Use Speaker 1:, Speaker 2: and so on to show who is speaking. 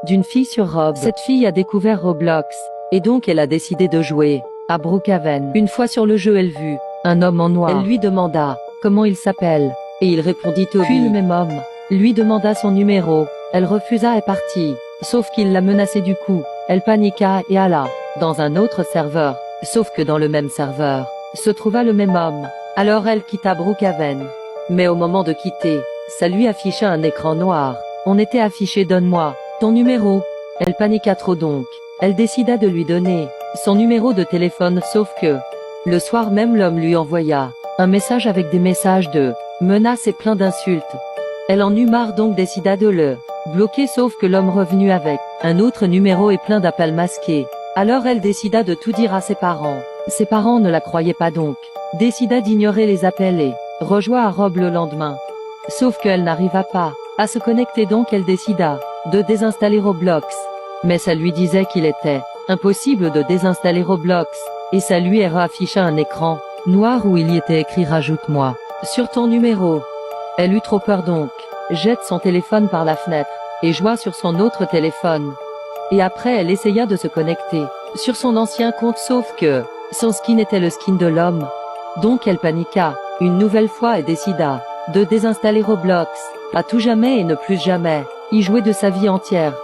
Speaker 1: d'une fille sur Rob. Cette fille a découvert Roblox, et donc elle a décidé de jouer à Brookhaven. Une fois sur le jeu, elle vit un homme en noir. Elle lui demanda comment il s'appelle, et il répondit Toby. Puis le même homme lui demanda son numéro. Elle refusa et partit, sauf qu'il la menaçait du coup. Elle paniqua et alla dans un autre serveur, sauf que dans le même serveur se trouva le même homme. Alors elle quitta Brookhaven. Mais au moment de quitter, ça lui afficha un écran noir. On était affiché Donne-moi ton numéro. Elle paniqua trop donc. Elle décida de lui donner son numéro de téléphone, sauf que le soir même l'homme lui envoya un message avec des messages de menaces et plein d'insultes. Elle en eut marre donc décida de le bloquer, sauf que l'homme revenu avec un autre numéro et plein d'appels masqués. Alors elle décida de tout dire à ses parents. Ses parents ne la croyaient pas donc décida d'ignorer les appels et rejoint à Rob le lendemain. Sauf qu'elle n'arriva pas à se connecter, donc elle décida de désinstaller Roblox. Mais ça lui disait qu'il était impossible de désinstaller Roblox, et ça lui afficha un écran noir où il y était écrit rajoute-moi sur ton numéro. Elle eut trop peur donc jette son téléphone par la fenêtre et joua sur son autre téléphone. Et après elle essaya de se connecter sur son ancien compte, sauf que son skin était le skin de l'homme. Donc elle paniqua une nouvelle fois et décida de désinstaller Roblox à tout jamais et ne plus jamais y jouer de sa vie entière.